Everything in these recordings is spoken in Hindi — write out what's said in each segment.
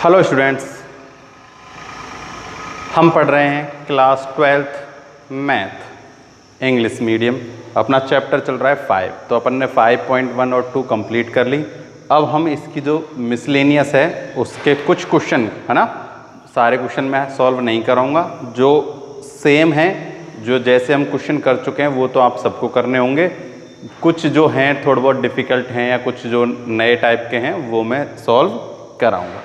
हेलो स्टूडेंट्स, हम पढ़ रहे हैं class 12th math English medium. अपना चैप्टर चल रहा है 5। तो अपन ने 5.1 और 2 कंप्लीट कर ली। अब हम इसकी जो मिसलेनियस है उसके कुछ क्वेश्चन है ना, सारे क्वेश्चन मैं सॉल्व नहीं कराऊंगा, जो सेम हैं, जो जैसे हम क्वेश्चन कर चुके हैं वो तो आप सबको करने होंगे। कुछ जो हैं थोड़े बहुत डिफ़िकल्ट हैं या कुछ जो नए टाइप के हैं वो मैं सॉल्व कराऊंगा।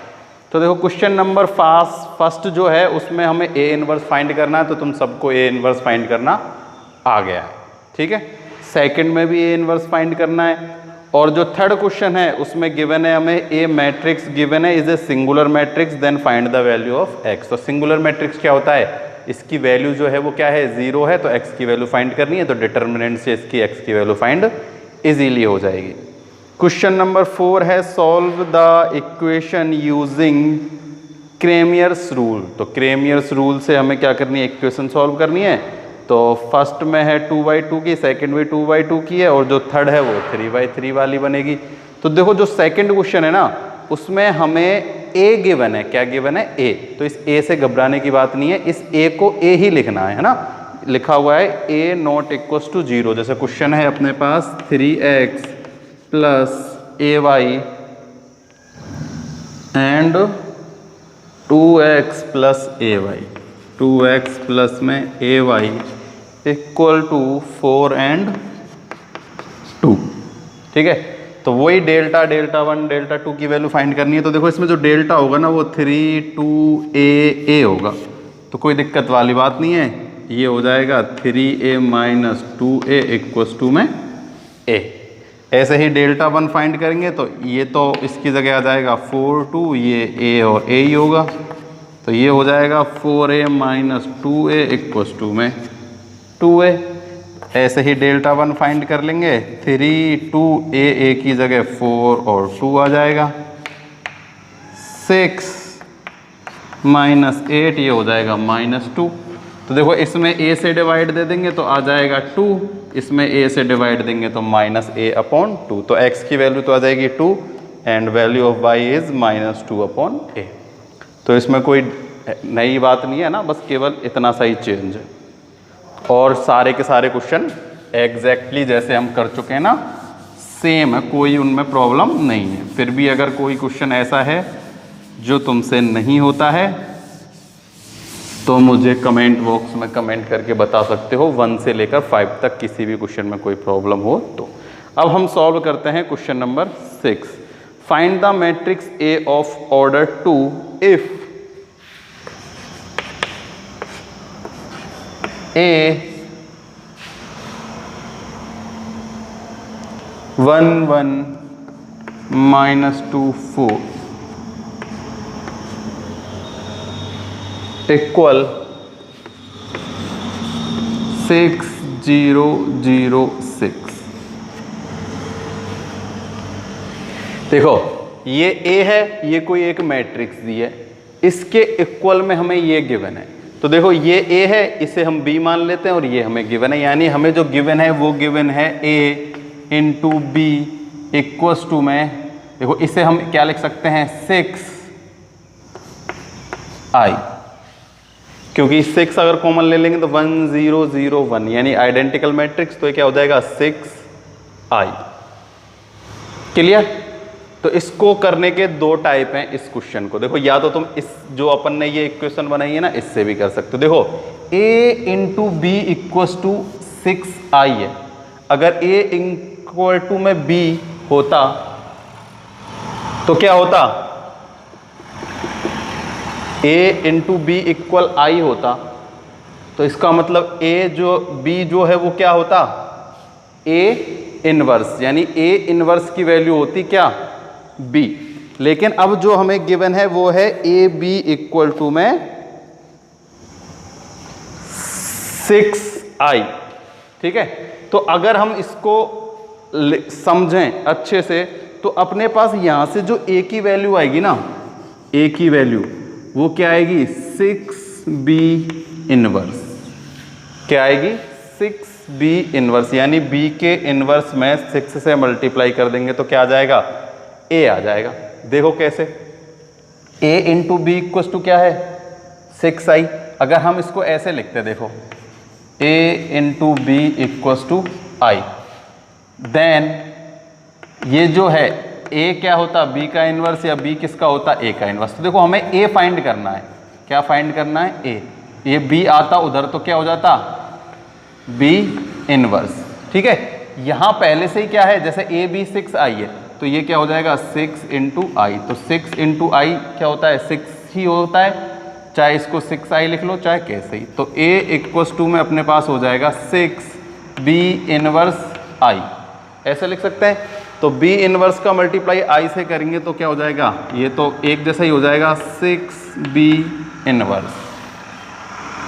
तो देखो क्वेश्चन नंबर फर्स्ट जो है उसमें हमें ए इनवर्स फाइंड करना है, तो तुम सबको ए इनवर्स फाइंड करना आ गया है, ठीक है। सेकंड में भी ए इनवर्स फाइंड करना है। और जो थर्ड क्वेश्चन है उसमें गिवन है हमें ए मैट्रिक्स गिवन है is a singular matrix then find the value of X. तो सिंगुलर मैट्रिक्स क्या होता है, इसकी वैल्यू जो है वो क्या है, 0 है, तो एक्स की वैल्यू फाइंड करनी है, तो डिटर्मिनेंट से इसकी एक्स की वैल्यू फाइंड इजीली हो जाएगी। क्वेश्चन नंबर 4 है solve the equation using Cramer's rule. तो क्रेमियर्स रूल से हमें क्या करनी है, इक्वेशन सॉल्व करनी है। तो फर्स्ट में है 2/2 की, सेकंड में 2/2 की है, और जो थर्ड है वो 3/3 वाली बनेगी। तो देखो जो सेकंड क्वेश्चन है ना उसमें हमें ए गिवन है, क्या गिवन है, ए। तो इस ए से घबराने की बात नहीं है, इस ए को ए ही लिखना है ना। लिखा हुआ है ए नॉट इक्वल्स टू 0। जैसे क्वेश्चन है अपने पास 3x plus ay and 2x plus ay, 2x plus में ay इक्वल टू 4 एंड 2, ठीक है। तो वही डेल्टा 1 डेल्टा 2 की वैल्यू फाइंड करनी है। तो देखो इसमें जो डेल्टा होगा ना वो 3 2 a होगा, तो कोई दिक्कत वाली बात नहीं है, ये हो जाएगा 3a minus 2a equals to में a। ऐसे ही डेल्टा 1 फाइंड करेंगे तो ये तो इसकी जगह आ जाएगा 4 2, ये a और a ही होगा, तो ये हो जाएगा 4a minus 2a equals to में 2a। ऐसे ही डेल्टा 1 फाइंड कर लेंगे, 3 2 a की जगह 4 और 2 आ जाएगा, 6 माइनस 8 ये हो जाएगा -2। तो देखो इसमें a से डिवाइड दे देंगे तो आ जाएगा 2, इसमें a से डिवाइड देंगे तो -a/2। तो x की वैल्यू तो आ जाएगी 2 and value of y is -2/a। तो इसमें कोई नई बात नहीं है ना, बस केवल इतना सा ही चेंज है। और सारे के सारे क्वेश्चन एग्जैक्टली जैसे हम कर चुके हैं ना, सेम है, कोई उनमें प्रॉब्लम नहीं है। फिर भी अगर कोई क्वेश्चन ऐसा है जो तुमसे नहीं होता है तो मुझे कमेंट बॉक्स में कमेंट करके बता सकते हो, 1 से लेकर 5 तक किसी भी क्वेश्चन में कोई प्रॉब्लम हो तो। अब हम सॉल्व करते हैं question number 6। Find the matrix A of order 2 if A 1 1 -2 4 equal 6 0 0 6। देखो ये A है, ये कोई एक मैट्रिक्स दी है, इसके इक्वल में हमें ये गिवन है। तो देखो ये A है, इसे हम B मान लेते हैं और ये हमें गिवन है, यानी हमें जो गिवन है वो गिवन है A into B equals to में, देखो इसे हम क्या लिख सकते हैं, 6i, क्योंकि 6 अगर कॉमन ले लेंगे तो 1 0 0 1 यानी आइडेंटिकल मैट्रिक्स, तो ये क्या हो जाएगा 6i। क्लियर। तो इसको करने के 2 टाइप हैं इस क्वेश्चन को। देखो या तो तुम इस जो अपन ने ये इक्वेशन बनाई है ना इससे भी कर सकते हो। देखो a into B equals to 6i है, अगर a इक्वल टू में b होता तो क्या होता, a into B equal i होता, तो इसका मतलब a जो b जो है वो क्या होता, a इनवर्स, यानी a इनवर्स की वैल्यू होती क्या, b। लेकिन अब जो हमें गिवन है वो है ए बी इक्वल टू में 6i, ठीक है। तो अगर हम इसको समझें अच्छे से तो अपने पास यहां से जो a की वैल्यू आएगी ना, a की वैल्यू वो क्या आएगी, 6b इनवर्स। क्या आएगी, 6b इनवर्स, यानी b के इनवर्स में 6 से मल्टीप्लाई कर देंगे तो क्या आ जाएगा, a आ जाएगा। देखो कैसे, a into B equals to क्या है 6i। अगर हम इसको ऐसे लिखते देखो a into B equals to I, then ये जो है a क्या होता b का इन्वर्स या b किसका होता a का इन्वर्स। तो देखो हमें a फाइंड करना है, क्या फाइंड करना है a, ये b आता उधर तो क्या हो जाता b इन्वर्स। ठीक है, यहाँ पहले से ही क्या है, जैसे a b 6i है तो ये क्या हो जाएगा 6 इंटू आई। तो 6 इंटू आई क्या होता है 6 ही होता है, चाहे इसको 6i लिख लो चाहे कैसे ही। तो a इक्वस टू में अपने पास हो जाएगा 6 b इनवर्स i, ऐसे लिख सकते हैं। तो b इनवर्स का मल्टीप्लाई i से करेंगे तो क्या हो जाएगा, ये तो एक जैसा ही हो जाएगा 6b इनवर्स।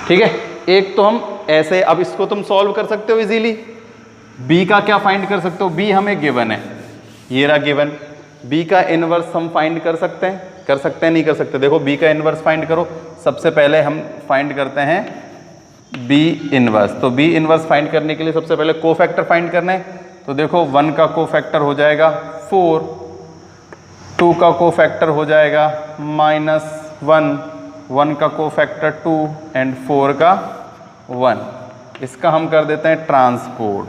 ठीक है, एक तो हम ऐसे, अब इसको तुम सॉल्व कर सकते हो इजीली। b का क्या फाइंड कर सकते हो, b हमें गिवन है, ये रहा गिवन। b का इनवर्स हम फाइंड कर सकते हैं, नहीं कर सकते। देखो b का इनवर्स फाइंड करो, सबसे पहले हम फाइंड करते हैं b इनवर्स। तो b इनवर्स फाइंड करने के लिए सबसे पहले कोफैक्टर फाइंड करना है। तो देखो 1 का कोफैक्टर हो जाएगा 4, 2 का कोफैक्टर हो जाएगा -1, 1 का कोफैक्टर 2 एंड 4 का 1। इसका हम कर देते हैं ट्रांसपोर्ट,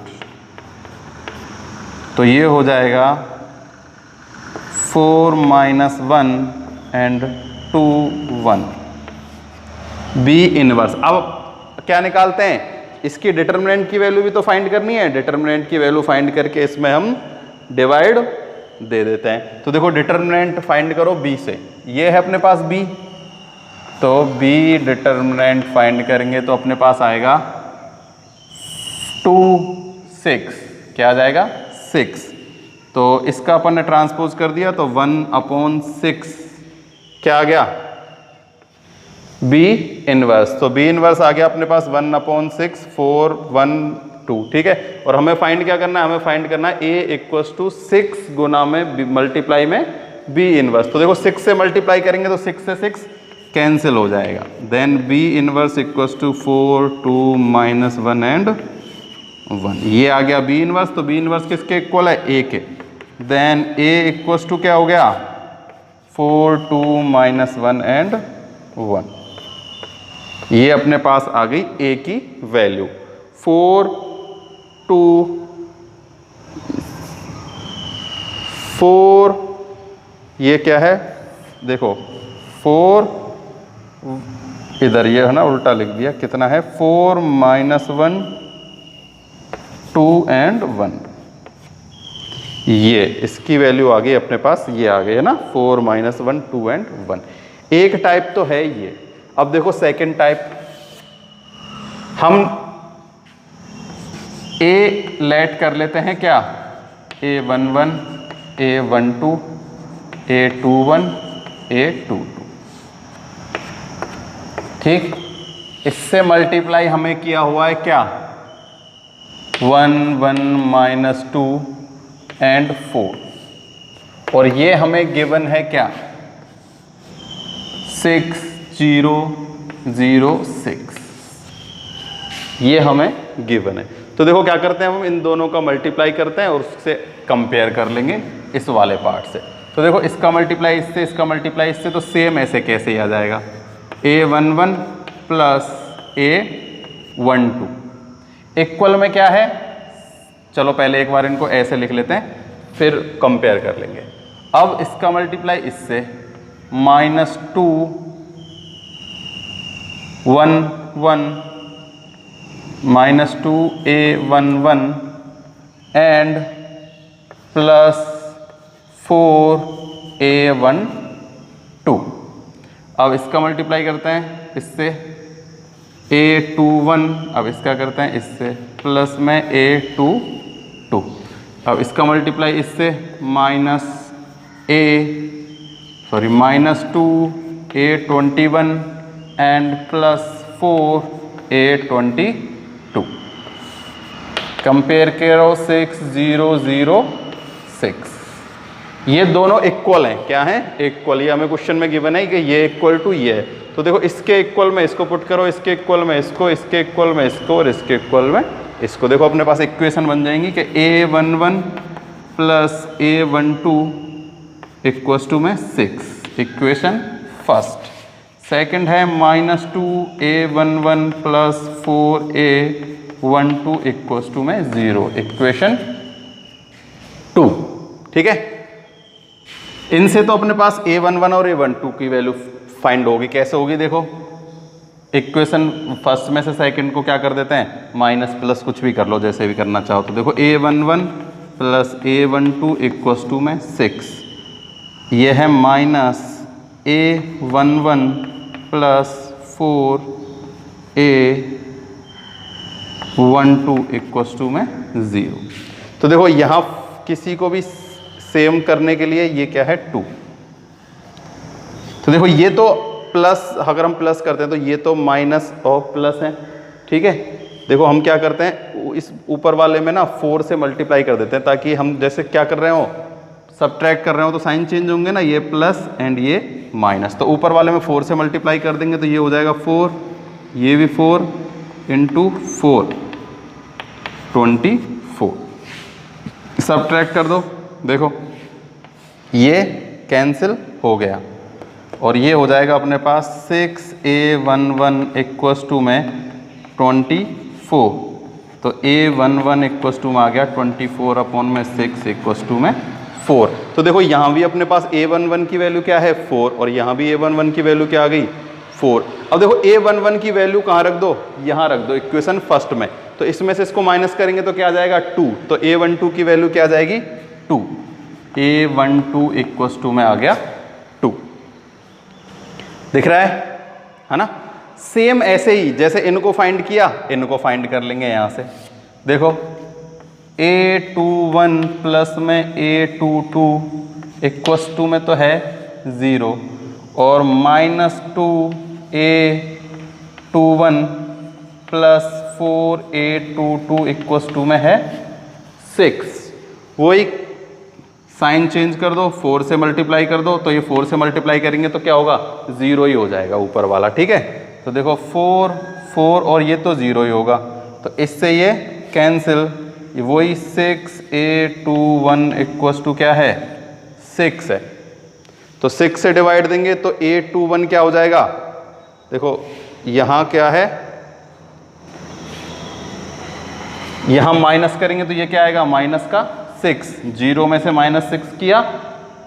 तो ये हो जाएगा 4 - 1 एंड 2 1 b इनवर्स। अब क्या निकालते हैं, इसकी डिटर्मिनेंट की वैल्यू भी तो फाइंड करनी है। डिटर्मिनेंट की वैल्यू फाइंड करके इसमें हम डिवाइड दे देते हैं। तो देखो डिटर्मिनेंट फाइंड करो b से, ये है अपने पास b, तो b डिटर्मिनेंट फाइंड करेंगे तो अपने पास आएगा 2 6, क्या आ जाएगा 6। तो इसका अपन ने ट्रांसपोज कर दिया तो 1/6 क्या आ गया b इनवर्स। तो b इनवर्स आ गया अपने पास 1/6 4 1 2। ठीक है, और हमें फाइंड क्या करना है, हमें फाइंड करना है a इक्वस टू 6 गुना में मल्टीप्लाई में b इनवर्स। तो देखो 6 से मल्टीप्लाई करेंगे तो 6 से 6 कैंसिल हो जाएगा, then b inverse equals to 4 2 -1 and 1, ये आ गया b इनवर्स। तो b इनवर्स किसके इक्वल है a के, देन a इक्वस टू क्या हो गया 4 2 -1 एंड 1, ये अपने पास आ गई a की वैल्यू 4 2 4, ये क्या है देखो 4, इधर ये है ना उल्टा लिख दिया, कितना है 4 -1 2 एंड 1, ये इसकी वैल्यू आ गई अपने पास, ये आ गई है ना 4 -1 2 एंड 1। एक टाइप तो है ये। अब देखो सेकंड टाइप, हम a लेट कर लेते हैं क्या a11 a12 a21 a22। ठीक, इससे मल्टीप्लाई हमें किया हुआ है क्या 1 1 -2 एंड 4, और ये हमें गिवन है क्या 6 0 0 6, ये हमें गिवन है। तो देखो क्या करते हैं, हम इन दोनों का मल्टीप्लाई करते हैं और उससे कंपेयर कर लेंगे इस वाले पार्ट से। तो देखो इसका मल्टीप्लाई इससे, इसका मल्टीप्लाई इससे, तो सेम ऐसे कैसे ही आ जाएगा a11 प्लस a12 इक्वल में क्या है, चलो पहले एक बार इनको ऐसे लिख लेते हैं फिर कंपेयर कर लेंगे। अब इसका मल्टीप्लाई इससे -2 1 1 -2 a11 एंड प्लस 4 a12। अब इसका मल्टीप्लाई करते हैं इससे a21, अब इसका करते हैं इससे प्लस में a22। अब इसका मल्टीप्लाई इससे -2 a21 and plus 4 a22। Compare करो 6 0 0 6, ये दोनों इक्वल हैं, क्या हैं इक्वल। ये हमें क्वेश्चन में गिवन है कि ये इक्वल टू ये है। तो देखो इसके इक्वल में इसको पुट करो, इसके इक्वल में इसको, इसके इक्वल में इसको और इसके इक्वल में इसको। देखो अपने पास इक्वेशन बन जाएंगी कि a11 plus a12 equals to में 6, इक्वेशन फर्स्ट। सेकंड है -2a11 plus 4a12 equals to में 0, इक्वेशन 2। ठीक है, इनसे तो अपने पास a11 और a12 की वैल्यू फाइंड होगी। कैसे होगी देखो, इक्वेशन फर्स्ट में से सेकंड को क्या कर देते हैं, माइनस प्लस कुछ भी कर लो, जैसे भी करना चाहो। तो देखो a11 plus a12 equals to में 6, ये है -a11 plus 4a12 equals to में 0। तो देखो यहाँ किसी को भी सेम करने के लिए ये क्या है 2। तो देखो ये तो प्लस, अगर हम प्लस करते हैं तो ये तो माइनस और प्लस है। ठीक है, देखो हम क्या करते हैं, इस ऊपर वाले में ना 4 से मल्टीप्लाई कर देते हैं, ताकि हम जैसे क्या कर रहे हो, सब्ट्रैक्ट कर रहे हो तो साइन चेंज होंगे ना, ये प्लस एंड ये माइनस। तो ऊपर वाले में 4 से मल्टीप्लाई कर देंगे तो ये हो जाएगा 4, ये भी 4 इंटू 4 24। सब्ट्रैक्ट कर दो, देखो ये कैंसिल हो गया और ये हो जाएगा अपने पास 6a11 इक्वल्स टू में 24। तो a11 इक्वल्स टू में आ गया 24 अपॉन में 6 इक्वल्स टू में 4। तो देखो यहाँ भी अपने पास a11 की वैल्यू क्या है 4 और यहाँ भी a11 की वैल्यू क्या आ गई 4। अब देखो a11 की वैल्यू कहाँ रख दो, यहाँ रख दो इक्वेशन फर्स्ट में। तो इसमें से इसको माइनस करेंगे तो क्या आ जाएगा 2। तो a12 की वैल्यू क्या आ जाएगी 2। a12 इक्वल्स टू में आ गया 2। दिख रहा है ना। सेम ऐसे ही जैसे इनको फाइंड किया, इनको फाइंड कर लेंगे यहाँ से। देखो a21 प्लस में a22 इक्वल्स टू में तो है 0 और -2a21 plus 4a22 equals to में है 6। वही साइन चेंज कर दो, 4 से मल्टीप्लाई कर दो, तो ये 4 से मल्टीप्लाई करेंगे तो क्या होगा 0 ही हो जाएगा ऊपर वाला। ठीक है, तो देखो 4 4 और ये तो 0 ही होगा, तो इससे ये कैंसिल। वही 6a21 इक्वल्स टू क्या है 6 है, तो 6 से डिवाइड देंगे तो a21 क्या हो जाएगा, देखो यहाँ क्या है, यहाँ माइनस करेंगे तो ये क्या आएगा माइनस का 6, 0 में से -6 किया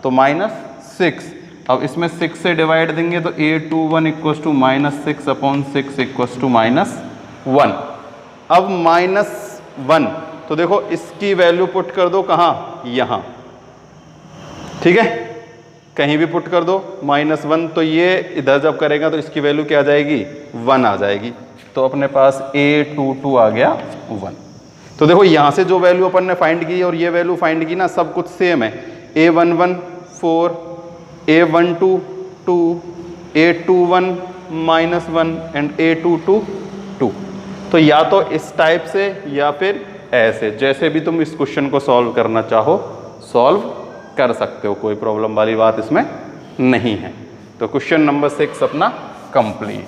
तो -6। अब इसमें 6 से डिवाइड देंगे तो a21 equals to -6 upon 6 equals to -1। अब -1, तो देखो इसकी वैल्यू पुट कर दो कहाँ, यहाँ। ठीक है, कहीं भी पुट कर दो -1, तो ये इधर जब करेगा तो इसकी वैल्यू क्या आ जाएगी 1 आ जाएगी। तो अपने पास a22 आ गया 1। तो देखो यहाँ से जो वैल्यू अपन ने फाइंड की और ये वैल्यू फाइंड की ना, सब कुछ सेम है। a11 4, a12 2, a21 -1 and a22 2। तो या तो इस टाइप से या फिर ऐसे, जैसे भी तुम इस क्वेश्चन को सॉल्व करना चाहो सॉल्व कर सकते हो, कोई प्रॉब्लम वाली बात इसमें नहीं है। तो क्वेश्चन नंबर 6 अपना कंप्लीट।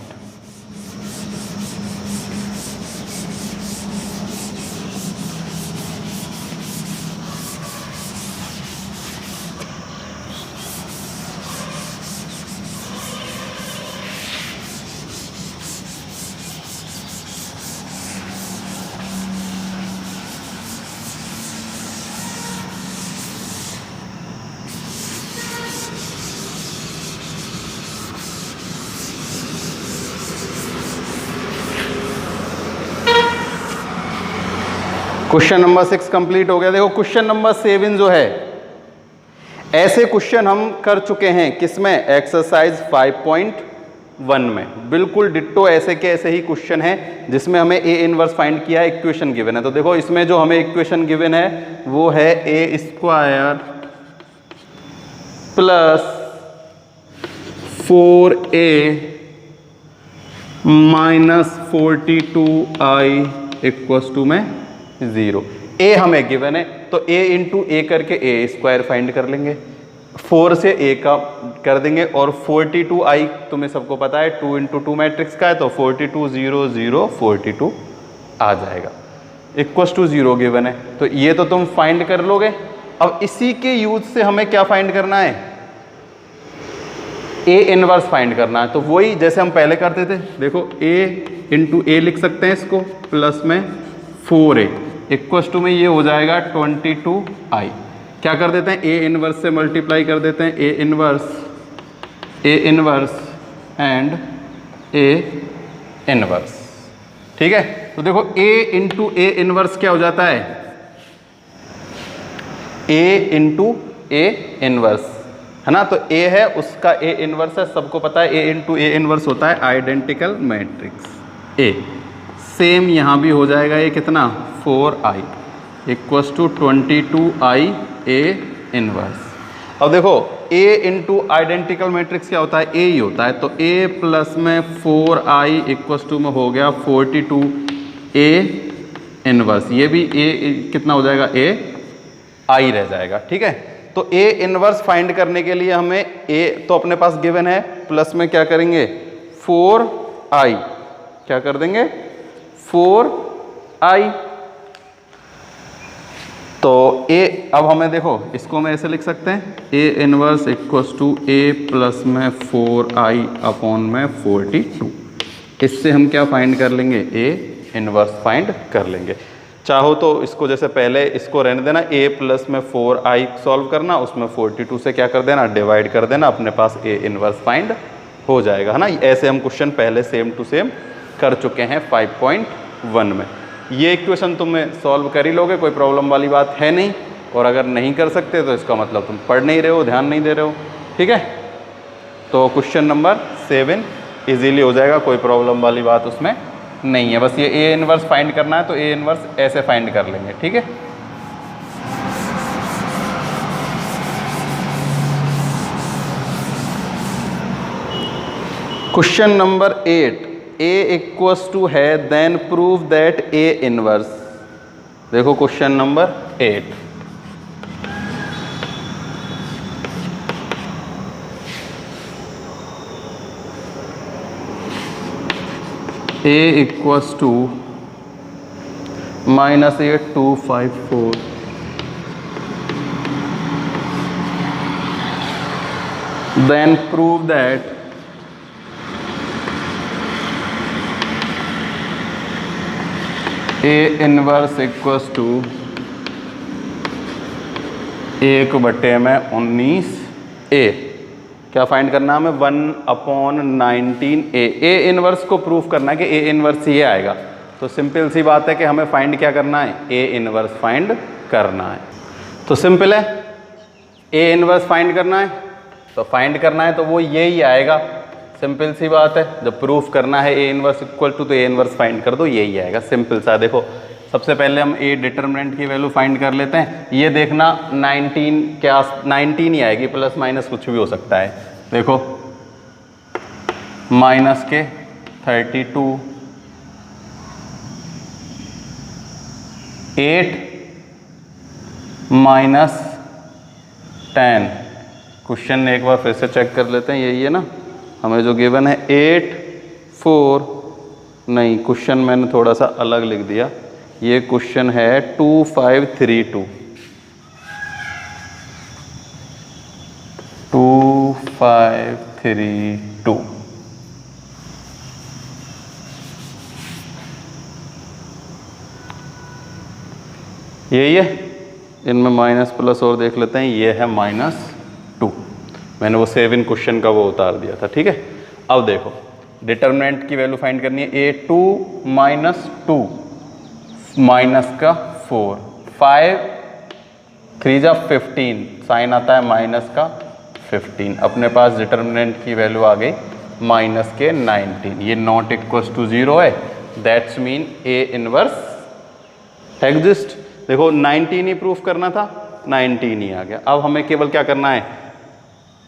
क्वेश्चन नंबर 6 कंप्लीट हो गया। देखो क्वेश्चन नंबर 7 जो है, ऐसे क्वेश्चन हम कर चुके हैं किसमें, एक्सरसाइज 5.1 में। बिल्कुल डिट्टो ऐसे के ऐसे ही क्वेश्चन है जिसमें हमें ए इनवर्स फाइंड किया है, इक्वेशन गिवन है। तो देखो इसमें जो हमें इक्वेशन गिवन है वो है a square plus 4a minus 42i equals to में 0। ए हमें गिवन है तो a इंटू ए करके ए स्क्वायर फाइंड कर लेंगे, 4 से a का कर देंगे और 42i तुम्हें सबको पता है 2 इंटू 2 मैट्रिक्स का है, तो 42 0 0 42 आ जाएगा, इक्वल्स टू 0 गिवन है। तो ये तो तुम फाइंड कर लोगे। अब इसी के यूज से हमें क्या फाइंड करना है, ए इनवर्स फाइंड करना है, तो वही जैसे हम पहले करते थे। देखो a इंटू ए लिख सकते हैं इसको, प्लस में 4a इक्वस टू में ये हो जाएगा 22i। क्या कर देते हैं, a इनवर्स से मल्टीप्लाई कर देते हैं, a inverse and a inverse. ठीक है, तो देखो a इंटू ए इनवर्स क्या हो जाता है, a इंटू ए इनवर्स है ना। तो a है उसका a इनवर्स है, सबको पता है a इंटू ए इनवर्स होता है आइडेंटिकल मैट्रिक्स A। सेम यहाँ भी हो जाएगा, ये कितना 4i equals to 22i a inverse. अब देखो a इंटू आइडेंटिकल मैट्रिक्स क्या होता है, a ही होता है, तो a प्लस में 4i इक्वस टू में हो गया 42a इनवर्स। ये भी a कितना हो जाएगा, a i रह जाएगा। ठीक है, तो a इनवर्स फाइंड करने के लिए हमें a तो अपने पास गिवन है, प्लस में क्या करेंगे 4i, क्या कर देंगे 4i। तो a, अब हमें देखो इसको मैं ऐसे लिख सकते हैं, a inverse equals to a plus में 4i अपॉन में 42। इससे हम क्या फाइंड कर लेंगे, a इनवर्स फाइंड कर लेंगे। चाहो तो इसको जैसे पहले इसको रहने देना, a प्लस में 4i सॉल्व करना, उसमें 42 से क्या कर देना, डिवाइड कर देना, अपने पास a इनवर्स फाइंड हो जाएगा, है ना। ऐसे हम क्वेश्चन पहले सेम टू सेम कर चुके हैं 5.1 में। ये इक्वेशन तुम सॉल्व कर ही लोगे, कोई प्रॉब्लम वाली बात है नहीं। और अगर नहीं कर सकते तो इसका मतलब तुम पढ़ नहीं रहे हो, ध्यान नहीं दे रहे हो। ठीक है, तो क्वेश्चन नंबर 7 इजीली हो जाएगा, कोई प्रॉब्लम वाली बात उसमें नहीं है। बस ये ए इनवर्स फाइंड करना है, तो ए इनवर्स ऐसे फाइंड कर लेंगे। ठीक है, question number 8, a equals to है then prove that a inverse. देखो question number 8, a equals to -8254 then prove that a inverse equals to 1/19a। क्या फाइंड करना है हमें, 1/19a। a इनवर्स को प्रूफ करना है कि a इनवर्स ये आएगा। तो सिंपल सी बात है कि हमें फाइंड क्या करना है, a इनवर्स फाइंड करना है। तो सिंपल है, a इनवर्स फाइंड करना है, तो फाइंड करना है तो वो यही आएगा। सिंपल सी बात है, जब प्रूफ करना है a इनवर्स इक्वल टू, तो a इनवर्स फाइंड कर दो, यही आएगा। सिंपल सा। देखो सबसे पहले हम a डिटर्मिनेंट की वैल्यू फाइंड कर लेते हैं। ये देखना 19 क्या 19 ही आएगी, प्लस माइनस कुछ भी हो सकता है। देखो माइनस के 32, 8 माइनस 10। क्वेश्चन एक बार फिर से चेक कर लेते हैं, यही है ना हमें जो गिवन है 8 4 नहीं, क्वेश्चन मैंने थोड़ा सा अलग लिख दिया। ये क्वेश्चन है 2532 2532। यही है, इनमें माइनस प्लस और देख लेते हैं। ये है -2, मैंने वो 7 क्वेश्चन का वो उतार दिया था। ठीक है, अब देखो डिटर्मिनेंट की वैल्यू फाइंड करनी है। a2 -2 माइनस का 4, 5 3 जा 15, साइन आता है माइनस का 15। अपने पास डिटर्मिनेंट की वैल्यू आ गई माइनस के 19। ये नॉट इक्वल्स टू 0 है, that's mean a inverse exist. देखो 19 ही प्रूफ करना था, 19 ही आ गया। अब हमें केवल क्या करना है,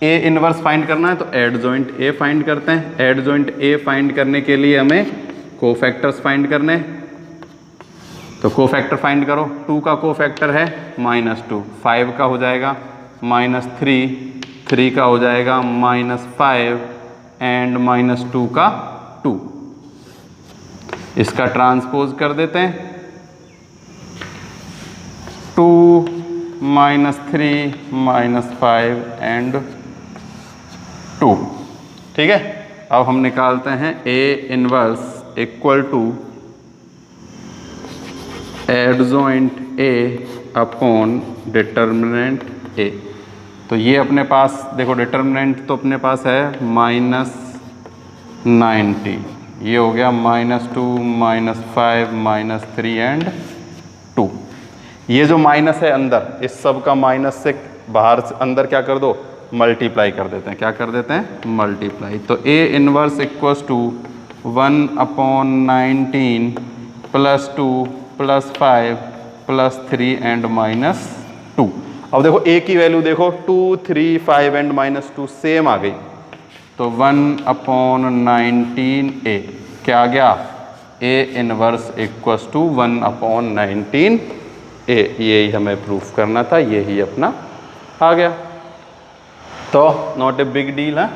a इनवर्स फाइंड करना है, तो एडजॉइंट a फाइंड करते हैं। एडजॉइंट a फाइंड करने के लिए हमें कोफैक्टर्स फाइंड करने हैं। तो कोफैक्टर फाइंड करो, 2 का कोफैक्टर है -2, 5 का हो जाएगा -3, 3 का हो जाएगा -5 एंड -2 का 2। इसका ट्रांसपोज कर देते हैं, 2 -3 -5 एंड 2। ठीक है। अब हम निकालते हैं a inverse equal to adjoint a upon determinant a. तो ये अपने पास देखो डिटर्मिनेंट तो अपने पास है -90, ये हो गया -2 -5 -3 एंड 2। ये जो माइनस है अंदर, इस सब का माइनस से बाहर से अंदर क्या कर दो, मल्टीप्लाई कर देते हैं। क्या कर देते हैं, मल्टीप्लाई। तो A inverse equals to 1/19 +2 +5 +3 and -2। अब देखो ए की वैल्यू देखो 2 3 5 एंड -2 सेम आ गई। तो 1/19 ए क्या आ गया, ए इनवर्स इक्वल्स टू 1/19 ए। यही हमें प्रूफ करना था, यही अपना आ गया। तो नॉट ए बिग डील है।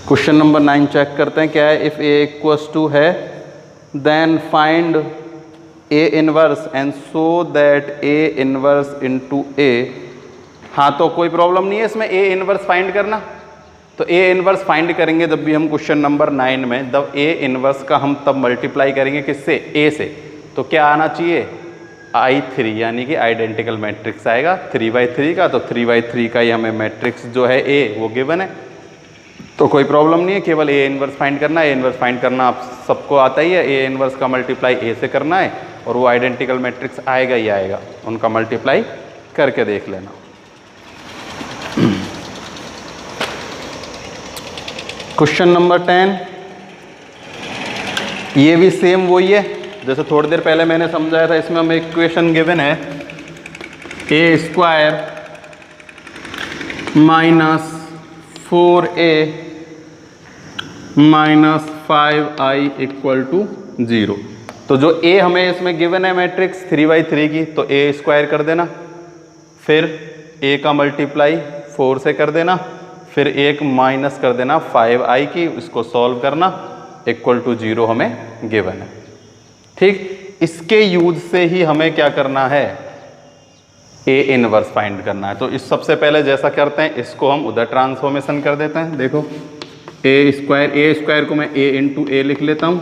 क्वेश्चन नंबर 9 चेक करते हैं क्या है। इफ़ ए इक्वल्स टू है then find a inverse and so that a inverse into a. हाँ तो कोई प्रॉब्लम नहीं है इसमें ए इनवर्स फाइंड करना। तो ए इनवर्स फाइंड करेंगे जब भी हम क्वेश्चन नंबर 9 में, जब ए इनवर्स का हम तब मल्टीप्लाई करेंगे किससे, ए से। तो क्या आना चाहिए, I3 यानी कि आइडेंटिकल मैट्रिक्स आएगा 3/3 का। तो 3/3 का ही हमें मैट्रिक्स जो है ए वो गिवन है, तो कोई प्रॉब्लम नहीं है। केवल ए इनवर्स फाइंड करना है। ए इनवर्स फाइंड करना आप सबको आता ही है। ए इनवर्स का मल्टीप्लाई ए से करना है और वो आइडेंटिकल मैट्रिक्स आएगा ही आएगा, उनका मल्टीप्लाई करके देख लेना। क्वेश्चन नंबर 10, ये भी सेम वही है जैसे थोड़ी देर पहले मैंने समझाया था। इसमें हमें इक्वेशन गिवन है a² -4a -5i = 0। तो जो a हमें इसमें गिवन है मैट्रिक्स 3/3 की, तो a² कर देना, फिर a का मल्टीप्लाई 4 से कर देना, फिर एक माइनस कर देना 5i की, इसको सॉल्व करना =0 हमें गिवन है। ठीक, इसके यूज से ही हमें क्या करना है, ए इनवर्स फाइंड करना है। तो इस सबसे पहले जैसा करते हैं, इसको हम उधर ट्रांसफॉर्मेशन कर देते हैं। देखो a² को मैं a × a लिख लेता हूँ,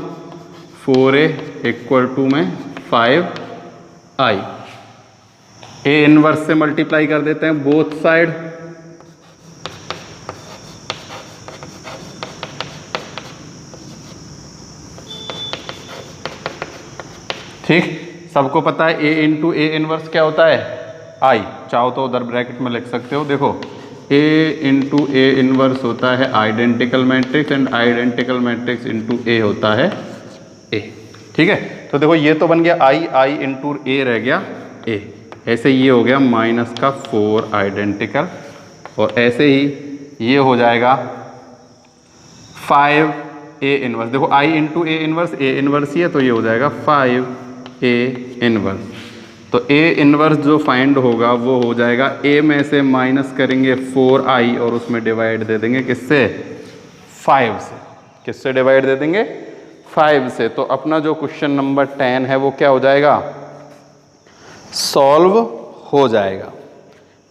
4a = में 5i। ए इनवर्स से मल्टीप्लाई कर देते हैं बोथ साइड, ठीक। सबको पता है a × a इनवर्स क्या होता है, i। चाहो तो उधर ब्रैकेट में लिख सकते हो। देखो a × a इनवर्स होता है identical matrix and identical matrix × a होता है a। ठीक है, तो देखो ये तो बन गया i × a रह गया a। ऐसे ये हो गया -4 आइडेंटिकल, और ऐसे ही ये हो जाएगा 5a इनवर्स। देखो i × a inverse a inverse ही है, तो ये हो जाएगा 5a इनवर्स। तो a इनवर्स जो फाइंड होगा वो हो जाएगा, a में से माइनस करेंगे 4i और उसमें डिवाइड दे देंगे किससे, 5 से। किससे डिवाइड दे देंगे, 5 से। तो अपना जो क्वेश्चन नंबर 10 है वो क्या हो जाएगा, सॉल्व हो जाएगा।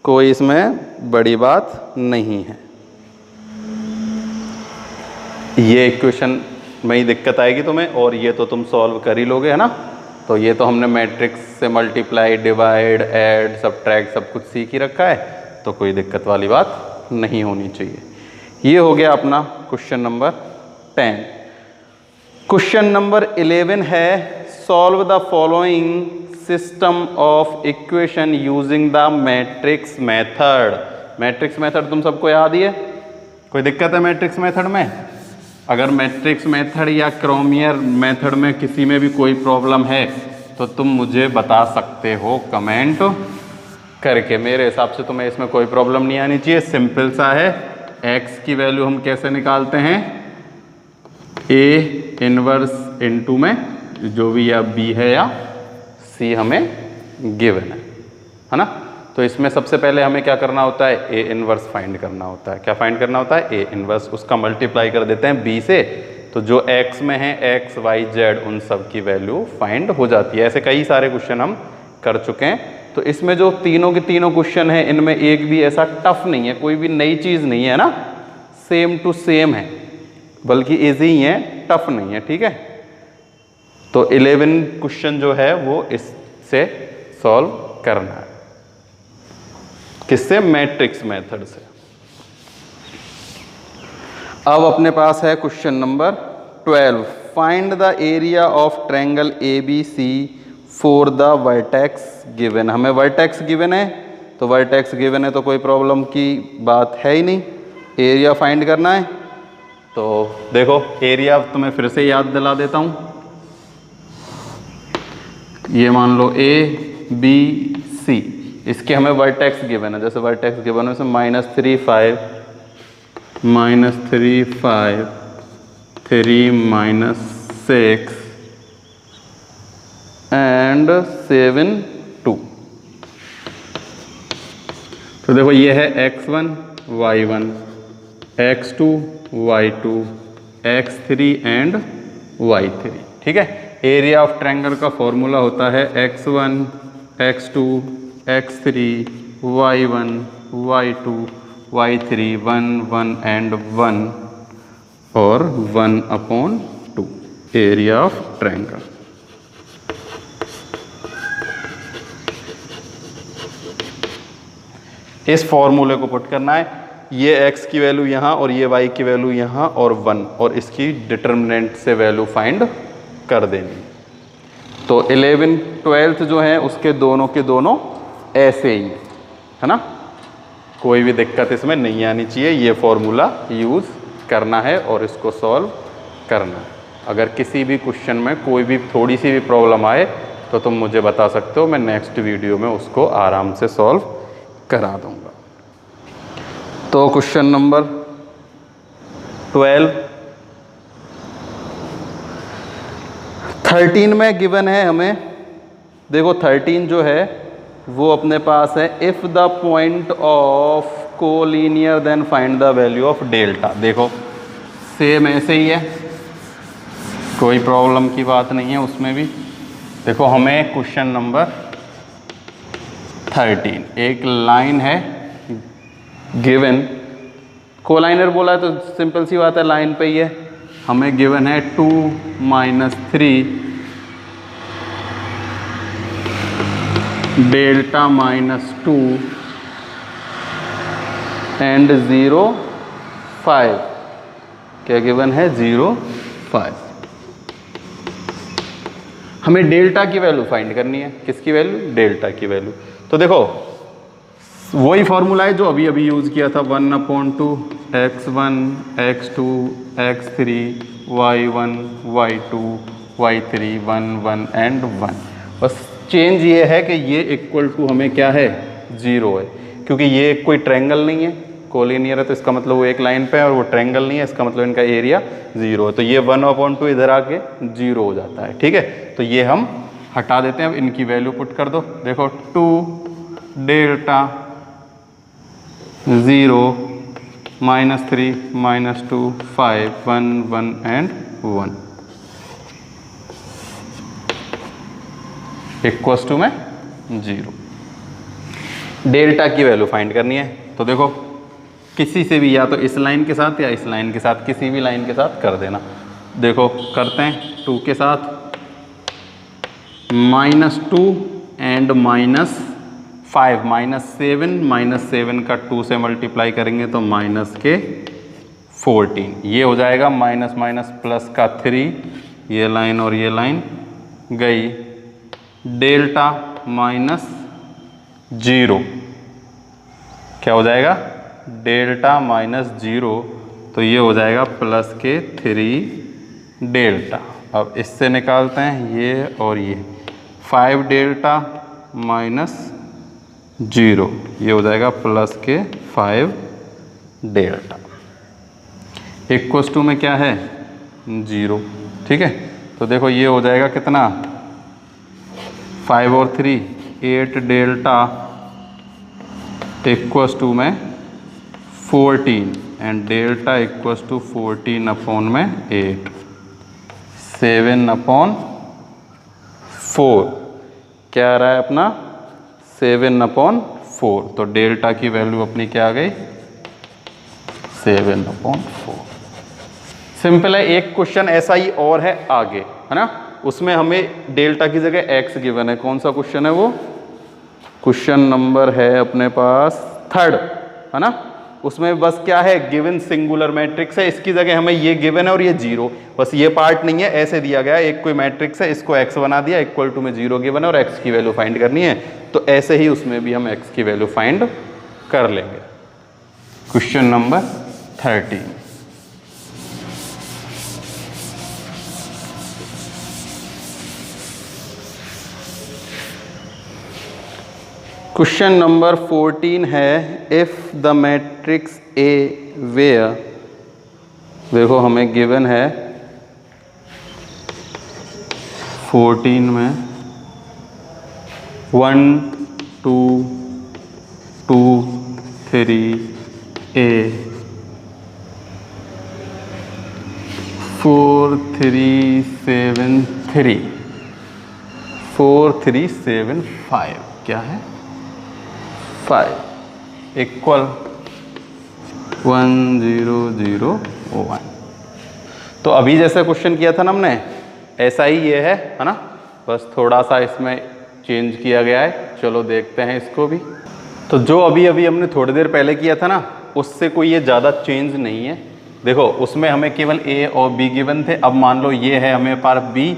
कोई इसमें बड़ी बात नहीं है। ये इक्वेशन में ही दिक्कत आएगी तुम्हें, और ये तो तुम सॉल्व कर ही लोगे, है ना। तो ये तो हमने मैट्रिक्स से मल्टीप्लाई, डिवाइड, ऐड, सब्ट्रैक्ट सब कुछ सीख ही रखा है, तो कोई दिक्कत वाली बात नहीं होनी चाहिए। ये हो गया अपना क्वेश्चन नंबर 10। क्वेश्चन नंबर 11 है, solve the following system of equation using the matrix method. Matrix method तुम सबको याद ही है, कोई दिक्कत है मैट्रिक्स मेथड में? अगर मैट्रिक्स मेथड या क्रोमियर मेथड में किसी में भी कोई प्रॉब्लम है तो तुम मुझे बता सकते हो कमेंट करके। मेरे हिसाब से तुम्हें इसमें कोई प्रॉब्लम नहीं आनी चाहिए। सिंपल सा है, x की वैल्यू हम कैसे निकालते हैं, a इनवर्स × में जो भी या b है या c हमें गिवन है ना। तो इसमें सबसे पहले हमें क्या करना होता है, ए इनवर्स फाइंड करना होता है। क्या फाइंड करना होता है, ए इनवर्स। उसका मल्टीप्लाई कर देते हैं बी से, तो जो एक्स में है एक्स वाई जेड उन सब की वैल्यू फाइंड हो जाती है। ऐसे कई सारे क्वेश्चन हम कर चुके हैं। तो इसमें जो तीनों के तीनों क्वेश्चन हैं इनमें एक भी ऐसा टफ नहीं है, कोई भी नई चीज़ नहीं है ना, सेम टू सेम है, बल्कि इजी ही है, टफ नहीं है। ठीक है, तो 11 क्वेश्चन जो है वो इससे सॉल्व करना है। किससे, मैट्रिक्स मेथड से। अब अपने पास है question number 12, find the area of triangle ABC for the vertex given. हमें वर्टेक्स गिवन है, तो वर्टेक्स गिवन है तो कोई प्रॉब्लम की बात है ही नहीं, एरिया फाइंड करना है। तो देखो एरिया तो मैं फिर से याद दिला देता हूँ, ये मान लो ABC, इसके हमें वर्टेक्स गिवन है, जैसे वर्टेक्स गिवन है उसमें -3 5 -3 5 3 -6 एंड 7 2। तो देखो ये है x1 y1 x2 y2 x3 and y3। ठीक है, एरिया ऑफ ट्रायंगल का फॉर्मूला होता है x1 x2 x3 y1 y2 y3 1 1 and 1 और 1/2 एरिया ऑफ ट्रायंगल। इस फॉर्मूले को पुट करना है, ये x की वैल्यू यहाँ और ये y की वैल्यू यहाँ और 1, और इसकी डिटर्मिनेंट से वैल्यू फाइंड कर देनी। तो 11 12 जो है उसके दोनों के दोनों ऐसे ही है ना, कोई भी दिक्कत इसमें नहीं आनी चाहिए। ये फॉर्मूला यूज़ करना है और इसको सॉल्व करना है। अगर किसी भी क्वेश्चन में कोई भी थोड़ी सी भी प्रॉब्लम आए तो तुम मुझे बता सकते हो, मैं नेक्स्ट वीडियो में उसको आराम से सॉल्व करा दूंगा। तो क्वेश्चन नंबर 12 13 में गिवन है हमें। देखो 13 जो है वो अपने पास है, if the point of collinear then find the value of delta. देखो सेम ऐसे ही है, कोई प्रॉब्लम की बात नहीं है उसमें भी। देखो हमें क्वेश्चन नंबर 13, एक लाइन है गिवन, कोलाइनर बोला है तो सिंपल सी बात है लाइन पे ही है। हमें गिवन है 2 -3 डेल्टा -2 एंड 0 5। क्या गिवन है, 0 5। हमें डेल्टा की वैल्यू फाइंड करनी है। किसकी वैल्यू, डेल्टा की वैल्यू। तो देखो वही फॉर्मूला है जो अभी अभी यूज़ किया था, 1/2 x1 x2 x3 y1 y2 y3 1 1 and 1। बस चेंज ये है कि ये इक्वल टू हमें क्या है, 0 है, क्योंकि ये कोई ट्रायंगल नहीं है, कोलिनियर है, तो इसका मतलब वो एक लाइन पे है और वो ट्रायंगल नहीं है, इसका मतलब इनका एरिया 0 है। तो ये 1/2 इधर आके 0 हो जाता है। ठीक है, तो ये हम हटा देते हैं। अब इनकी वैल्यू पुट कर दो। देखो 2 डेल्टा 0 -3 -2 5 1 1 एंड 1 इक्वल्स टू में 0। डेल्टा की वैल्यू फाइंड करनी है। तो देखो किसी से भी, या तो इस लाइन के साथ या इस लाइन के साथ, किसी भी लाइन के साथ कर देना। देखो करते हैं 2 के साथ, -2 एंड -5 -7 का 2 से मल्टीप्लाई करेंगे तो -14। ये हो जाएगा माइनस प्लस का 3, ये लाइन और ये लाइन गई। डेल्टा -0 क्या हो जाएगा, डेल्टा -0, तो ये हो जाएगा प्लस के 3 डेल्टा। अब इससे निकालते हैं ये और ये, 5 डेल्टा -0, ये हो जाएगा प्लस के 5 डेल्टा। इक्वल्स टू में क्या है, 0। ठीक है, तो देखो ये हो जाएगा कितना, 5 और 3 8 डेल्टा इक्वस टू में 14 and delta equals to 14 upon में 8, 7 अपॉन 4 क्या आ रहा है अपना 7 अपॉन 4। तो डेल्टा की वैल्यू अपनी क्या आ गई 7 अपॉन 4। सिंपल है। एक क्वेश्चन ऐसा ही और है आगे, है ना, उसमें हमें डेल्टा की जगह एक्स गिवन है। कौन सा क्वेश्चन है वो? क्वेश्चन नंबर है अपने पास 3, है ना। उसमें बस क्या है, गिवन सिंगुलर मैट्रिक्स है, इसकी जगह हमें ये गिवन है और ये 0, बस ये पार्ट नहीं है, ऐसे दिया गया है। एक कोई मैट्रिक्स है, इसको x बना दिया, इक्वल टू में 0 गिवन है और x की वैल्यू फाइंड करनी है, तो ऐसे ही उसमें भी हम x की वैल्यू फाइंड कर लेंगे। Question number 13। क्वेश्चन नंबर 14 है, if the matrix A where, देखो हमें गिवन है 14 में 1 2 2 3 ए 4 3 7 3 4 3 7 5 क्या है 5 इक्वल 1 0 0 1। तो अभी जैसा क्वेश्चन किया था ना हमने, ऐसा ही ये है ना, बस थोड़ा सा इसमें चेंज किया गया है। चलो देखते हैं इसको भी। तो जो अभी अभी हमने थोड़ी देर पहले किया था ना, उससे कोई ये ज़्यादा चेंज नहीं है। देखो उसमें हमें केवल ए और बी गिवन थे। अब मान लो ये है हमें पास बी,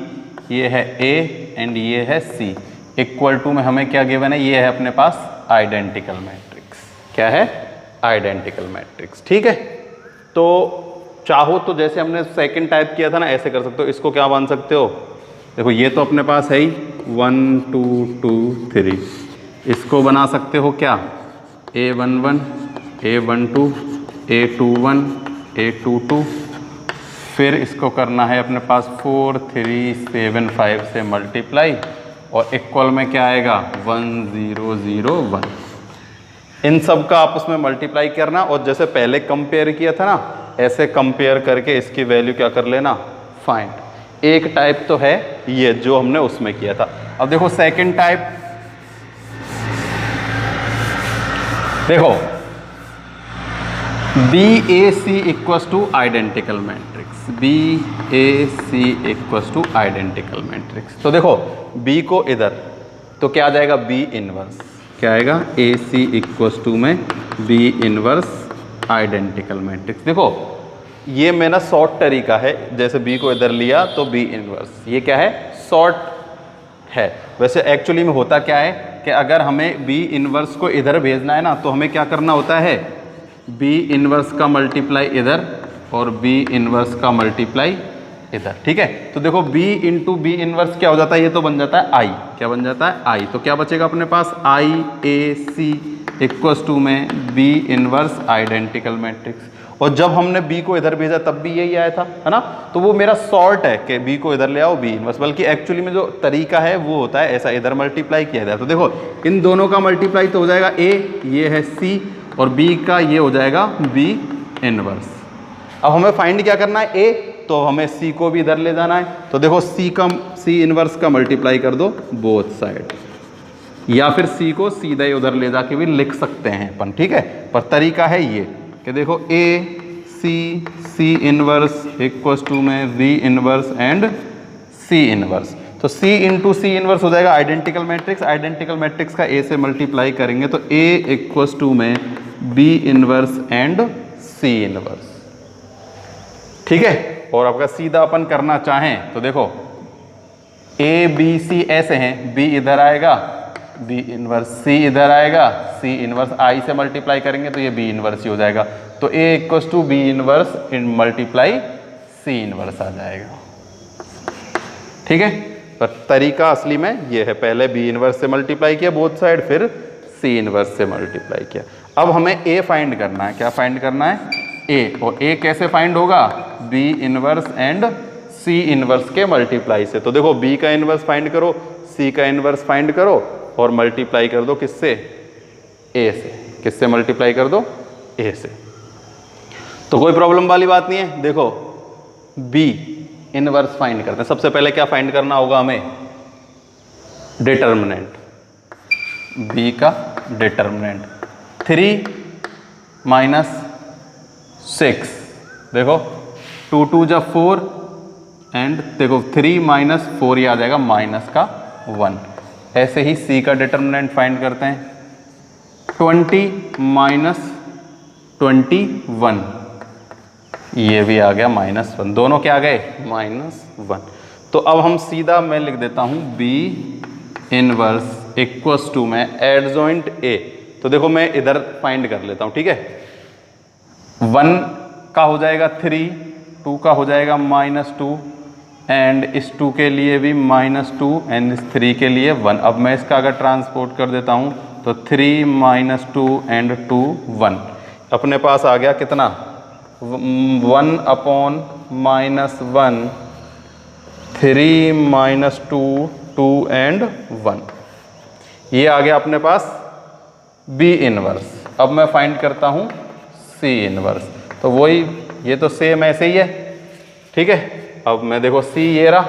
ये है ए एंड ये है सी। इक्वल टू में हमें क्या गिवन है, ये है अपने पास आइडेंटिकल मैट्रिक्स। क्या है? Identical matrix. ठीक है। तो चाहो तो जैसे हमने सेकंड टाइप किया था ना, ऐसे कर सकते हो। इसको क्या मान सकते हो, देखो ये तो अपने पास है ही 1 2 2 3, इसको बना सकते हो क्या A11 A12 A21 A22, फिर इसको करना है अपने पास 4 3 7 5 से मल्टीप्लाई और इक्वल में क्या आएगा 1 0 0 1। इन सब का आपस में मल्टीप्लाई करना और जैसे पहले कंपेयर किया था ना, ऐसे कंपेयर करके इसकी वैल्यू क्या कर लेना, फाइंड। एक टाइप तो है ये जो हमने उसमें किया था। अब देखो सेकंड टाइप, देखो BAC equals two identical matrix, BAC equals two identical matrix. तो देखो B को इधर, तो क्या आ जाएगा B इनवर्स, क्या आएगा AC इक्वल्स टू में B इनवर्स आइडेंटिकल मैट्रिक्स। देखो ये मेरा शॉर्ट तरीका है, जैसे B को इधर लिया तो B इनवर्स, ये क्या है शॉर्ट है। वैसे एक्चुअली में होता क्या है कि अगर हमें B इनवर्स को इधर भेजना है ना, तो हमें क्या करना होता है, B इनवर्स का मल्टीप्लाई इधर और B इनवर्स का मल्टीप्लाई इधर। ठीक है। तो देखो B इंटू B इनवर्स क्या हो जाता है, ये तो बन जाता है I। क्या बन जाता है I। तो क्या बचेगा अपने पास IAC इक्वल्स टू में B इनवर्स आइडेंटिकल मैट्रिक्स। और जब हमने B को इधर भेजा तब भी यही आया था, है ना। तो वो मेरा शॉर्ट है कि B को इधर ले आओ B इनवर्स, बल्कि एक्चुअली में जो तरीका है वो होता है ऐसा, इधर मल्टीप्लाई किया जाए। तो देखो इन दोनों का मल्टीप्लाई तो हो जाएगा A, ये है C और B का ये हो जाएगा B इनवर्स। अब हमें फाइंड क्या करना है A, तो हमें C को भी इधर ले जाना है। तो देखो C इनवर्स का मल्टीप्लाई कर दो बोथ साइड, या फिर C को सीधा ही उधर ले जाके भी लिख सकते हैं अपन। ठीक है। पर तरीका है ये कि देखो C इनवर्स इक्वल्स टू में V inverse and C inverse. तो C इंटू C इनवर्स हो जाएगा आइडेंटिकल मैट्रिक्स। आइडेंटिकल मैट्रिक्स का A से मल्टीप्लाई करेंगे तो A इक्वल्स टू में B inverse and C inverse. ठीक है। और आपका सीधा अपन करना चाहें तो देखो A B C ऐसे हैं, B इधर आएगा B इनवर्स, C इधर आएगा C इनवर्स, I से मल्टीप्लाई करेंगे तो ये B इनवर्स ही हो जाएगा। तो A equals to B inverse इन मल्टीप्लाई C इनवर्स आ जाएगा। ठीक है। पर तरीका असली में ये है, पहले B इनवर्स से मल्टीप्लाई किया बोथ साइड, फिर C इनवर्स से मल्टीप्लाई किया। अब हमें A फाइंड करना है। क्या फाइंड करना है A, और A कैसे फाइंड होगा, B inverse and C inverse के मल्टीप्लाई से। तो देखो B का इनवर्स फाइंड करो, C का इनवर्स फाइंड करो और मल्टीप्लाई कर दो किससे, A से। किससे मल्टीप्लाई कर दो? ए से। तो कोई प्रॉब्लम वाली बात नहीं है। देखो बी इनवर्स फाइंड करते हैं। सबसे पहले क्या फाइंड करना होगा हमें? डिटर्मिनेंट, बी का डिटर्मिनेंट। 3 माइनस 6, देखो 2 2 जा 4 एंड देखो 3 माइनस 4 ये आ जाएगा माइनस का 1। ऐसे ही सी का डिटर्मिनेंट फाइंड करते हैं। 20 माइनस 21, ये भी आ गया -1। दोनों क्या आ गए? -1। तो अब हम सीधा मैं लिख देता हूं बी इनवर्स इक्वल्स टू में एडजॉइंट ए। तो देखो मैं इधर फाइंड कर लेता हूं, ठीक है। 1 का हो जाएगा 3, 2 का हो जाएगा -2 एंड इस 2 के लिए भी -2 एंड इस 3 के लिए 1। अब मैं इसका अगर ट्रांसपोर्ट कर देता हूं तो 3 -2 एंड 2 1। अपने पास आ गया कितना? 1 अपॉन -1, 3 -2 2 एंड 1। ये आ गया अपने पास बी इनवर्स। अब मैं फाइंड करता हूं सी इनवर्स। तो वही, ये तो सेम ऐसे ही है, ठीक है। अब मैं देखो सी ये रहा,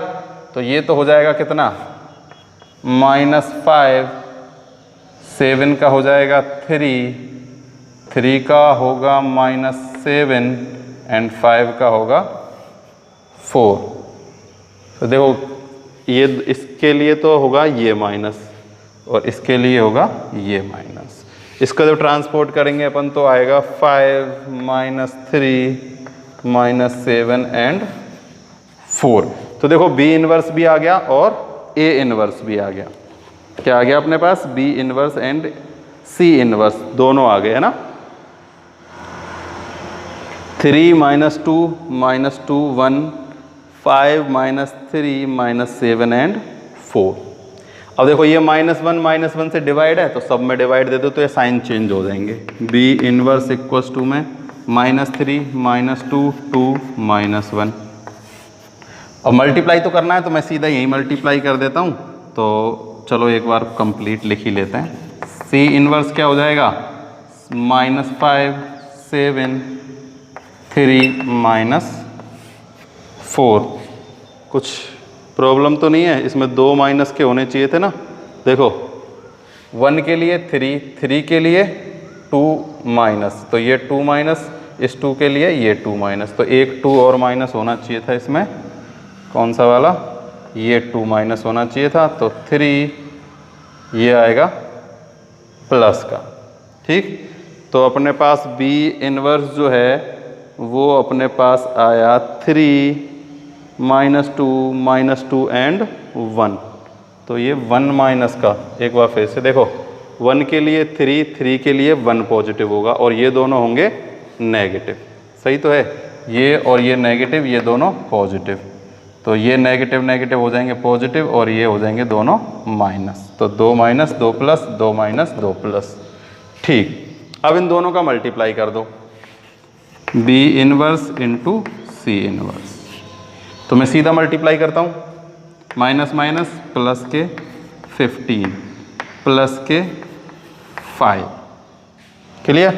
तो ये तो हो जाएगा कितना? -5, 7 का हो जाएगा 3 का होगा -7 एंड 5 का होगा 4। तो देखो ये इसके लिए तो होगा ये माइनस और इसके लिए होगा ये माइनस। इसका जब ट्रांसपोर्ट करेंगे अपन तो आएगा 5 -3 -7 एंड 4। तो देखो बी इनवर्स भी आ गया और ए इनवर्स भी आ गया। क्या आ गया अपने पास? B inverse and C inverse दोनों आ गए, है ना। 3 -2 -2 1, 5 -3 -7 एंड 4। अब देखो ये -1 से डिवाइड है, तो सब में डिवाइड दे दो तो ये साइन चेंज हो जाएंगे। बी इनवर्स इक्वल्स टू में -3 -2 2 -1। अब मल्टीप्लाई तो करना है तो मैं सीधा यही मल्टीप्लाई कर देता हूँ। तो चलो एक बार कंप्लीट लिख ही लेते हैं। सी इनवर्स क्या हो जाएगा? -5 7 3 -4। कुछ प्रॉब्लम तो नहीं है इसमें? 2 माइनस के होने चाहिए थे ना। देखो 1 के लिए 3 के लिए 2 माइनस, तो ये 2 माइनस, इस 2 के लिए ये 2 माइनस, तो एक 2 और माइनस होना चाहिए था इसमें। कौन सा वाला? ये 2 माइनस होना चाहिए था। तो 3 ये आएगा प्लस का, ठीक। तो अपने पास बी इनवर्स जो है वो अपने पास आया 3 -2 एंड 1। तो ये 1 माइनस का, एक बार फिर से देखो 1 के लिए 3 के लिए 1 पॉजिटिव होगा और ये दोनों होंगे नेगेटिव, सही तो है। ये और ये नेगेटिव, ये दोनों पॉजिटिव, तो ये नेगेटिव नेगेटिव हो जाएंगे पॉजिटिव और ये हो जाएंगे दोनों माइनस। तो 2 माइनस 2 प्लस, 2 माइनस 2 प्लस, ठीक। अब इन दोनों का मल्टीप्लाई कर दो, B inverse into C inverse. तो मैं सीधा मल्टीप्लाई करता हूँ, माइनस माइनस प्लस के 15 प्लस के 5, क्लियर।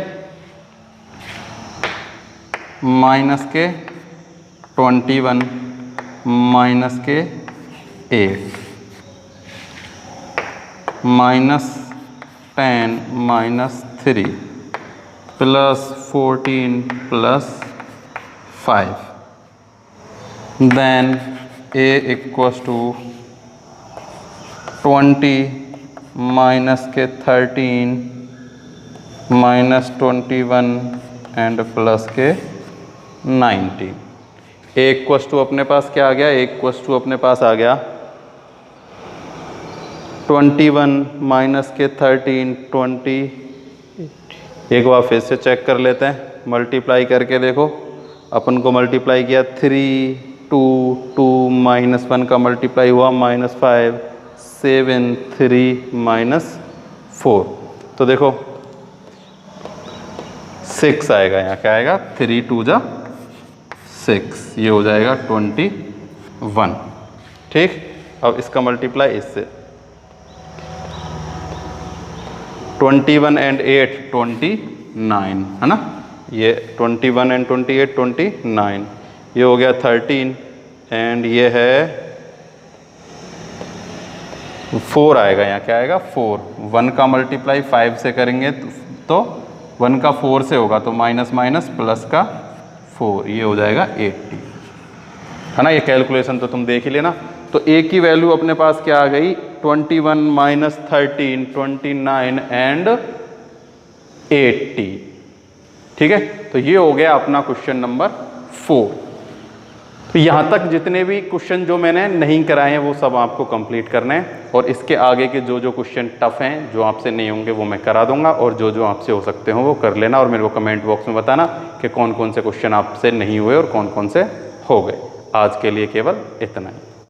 माइनस के 21 माइनस के 8 -10 -3 plus 14 plus 5, then a equals to 20 minus के 13 -21 एंड प्लस के 19। ए इक्वल्स टू अपने पास क्या आ गया? ए इक्वल्स टू अपने पास आ गया 21 माइनस के 13 20। एक बार फिर से चेक कर लेते हैं, मल्टीप्लाई करके देखो। अपन को मल्टीप्लाई किया 3 2 2 -1 का मल्टीप्लाई हुआ -5 7 3 -4। तो देखो 6 आएगा, यहाँ क्या आएगा? 3 2 जा 6, ये हो जाएगा 21, ठीक। अब इसका मल्टीप्लाई इससे 21 एंड 8 29 है ना, ये 21 एंड 28 29, ये हो गया 13 एंड ये है 4 आएगा, यहाँ क्या आएगा 4। 1 का मल्टीप्लाई 5 से करेंगे तो 1 का 4 से होगा तो माइनस माइनस प्लस का 4, ये हो जाएगा 80 है ना। ये कैलकुलेशन तो तुम देख ही लेना। तो ए की वैल्यू अपने पास क्या आ गई 21 माइनस 13 29 एंड 80। ठीक है, तो ये हो गया अपना क्वेश्चन नंबर 4। तो यहाँ तक जितने भी क्वेश्चन जो मैंने नहीं कराए हैं वो सब आपको कंप्लीट करने हैं, और इसके आगे के जो जो क्वेश्चन टफ हैं जो आपसे नहीं होंगे वो मैं करा दूंगा, और जो जो आपसे हो सकते हो वो कर लेना, और मेरे को कमेंट बॉक्स में बताना कि कौन कौन से क्वेश्चन आपसे नहीं हुए और कौन कौन से हो गए। आज के लिए केवल इतना ही।